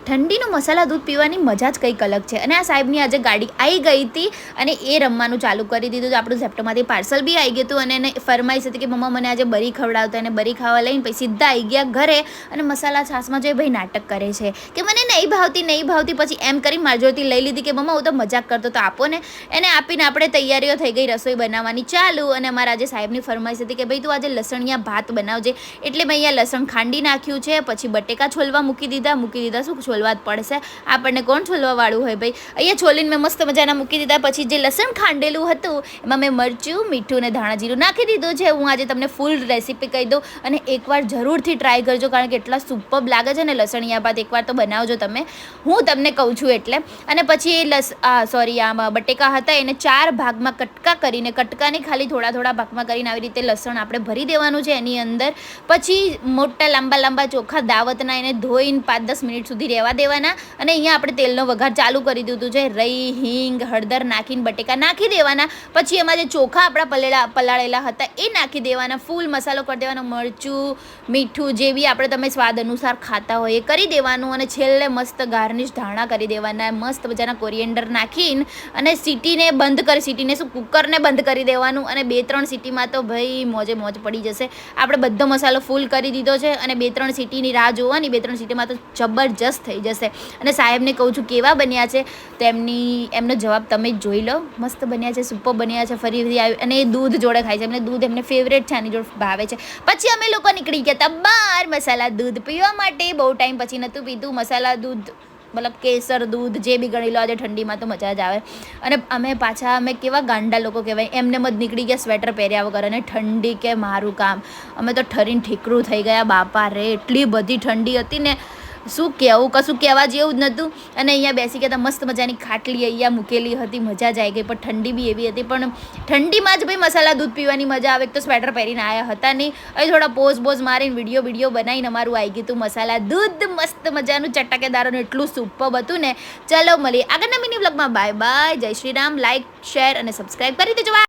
ઠંડીનું મસાલા દૂધ પીવાની મજા જ કંઈક અલગ છે. અને આ સાહેબની આજે ગાડી આવી ગઈ હતી અને એ રમવાનું ચાલુ કરી દીધું. આપણું ઝેપ્ટોમાંથી પાર્સલ બી આવી ગયું હતું અને એને ફરમાઈશ હતી કે મમ્મા મને આજે બરી ખવડાવતા, અને બરી ખાવા લઈને પછી સીધા આવી ગયા ઘરે. અને મસાલા છાશમાં જો ભાઈ નાટક કરે છે કે મને નહીં ભાવતી. પછી એમ કરી મારી જોડેથી લઈ લીધી કે મમ્મા હું તો મજાક કરતો તો આપો ને. એને આપીને આપણે તૈયારીઓ થઈ ગઈ રસોઈ બનાવવાની ચાલુ. અને અમારા આજે સાહેબની ફરમાઈશ હતી કે ભાઈ તું આજે લસણિયા ભાત બનાવજે. એટલે મેં અહીંયા લસણ ખાંડી નાખ્યું છે, પછી બટેકા છોલવા મૂકી દીધા. શું છોલવા જ પડશે, આપણને કોણ છોલવા વાળું હોય ભાઈ. અહીંયા છોલીને મેં મસ્ત મજાના મૂકી દીધા. પછી જે લસણ ખાંડેલું હતું એમાં મેં મરચું, મીઠું અને ધાણા જીરું નાખી દીધું છે. હું આજે તમને ફૂલ રેસીપી કહી દઉં અને એકવાર જરૂરથી ટ્રાય કરજો, કારણ કે એટલા સુપર લાગે છે ને લસણિયા ભાત. એકવાર તો બનાવજો તમે, હું તમને કહું છું એટલે. અને પછી આમાં બટેકા હતા એને 4 ભાગમાં કટકા કરીને, કટકાને ખાલી થોડા ભાગમાં કરીને આવી રીતે લસણ આપણે ભરી દેવાનું છે એની અંદર. પછી મોટા લાંબા ચોખા દાવતના એને ધોઈને 5-10 મિનિટ સુધી રહેવા દેવાના. અને અહીંયા આપણે તેલનો વઘાર ચાલુ કરી દીધું છે. રઈ, હિંગ, હળદર નાખીને બટેકા નાખી દેવાના. પછી એમાં જે ચોખા આપણા પલાળેલા હતા એ નાખી દેવાના. ફૂલ મસાલો કરી દેવાનો, મરચું, મીઠું જે બી આપણે તમે સ્વાદ અનુસાર ખાતા હોય એ કરી દેવાનું. અને છેલ્લે મસ્ત ગાર્નિશ ધાણા કરી દેવાના, મસ્ત મજાના કોરિએન્ડર નાખીને અને સીટીને કુકરને બંધ કરી દેવાનું. અને 2-3 સીટીમાં તો ભાઈ મોજે મોજ પડી જશે. આપણે બધો મસાલો ફૂલ કરી દીધો છે અને 2-3 સીટીની રાહ જોવાની. 2-3 સીટીમાં તો જબરજસ્ત થઈ જશે. અને સાહેબને કહું છું કેવા બન્યા છે, તો એમનો જવાબ તમે જ જોઈ લો. મસ્ત બન્યા છે, સુપર બન્યા છે. ફરી આવી અને એ દૂધ જોડે ખાય છે. એમને દૂધ એમને ફેવરેટ છે, આની જોડે ભાવે છે. પછી અમે લોકો નીકળી ગયા હતા બહાર મસાલા દૂધ પીવા માટે. બહુ ટાઈમ પછી નહોતું પીધું મસાલા દૂધ, મતલબ કેસર દૂધ જે બી ગણી લો. આજે ઠંડીમાં તો મજા જ આવે. અને અમે કેવા ગાંડા લોકો કહેવાય, એમને જ નીકળી ગયા સ્વેટર પહેર્યા વગર. અને ઠંડી કે મારું કામ, અમે તો ઠરીને ઠીકરું થઈ ગયા બાપા રે. એટલી બધી ઠંડી હતી ને શું કહેવું, કશું કહેવા જેવું જ નહોતું. અને અહીંયા બેસી ગયા હતા, મસ્ત મજાની ખાટલી અહીંયા મૂકેલી હતી, મજા જ આવી ગઈ. પણ ઠંડી બી એવી હતી. પણ ઠંડીમાં જ ભાઈ મસાલા દૂધ પીવાની મજા આવે. તો સ્વેટર પહેરીને આવ્યા હતા નહીં, હવે થોડા પોઝ મારીને વિડીયો બનાવીને અમારું આવી ગયું હતું મસાલા દૂધ. મસ્ત મજાનું ચટાકેદાર અને એટલું સુપર હતું ને. ચલો મળીએ આગળના મિની વ્લોગમાં. બાય બાય, જય શ્રી રામ. લાઈક, શેર અને સબસ્ક્રાઈબ કરી દેજો.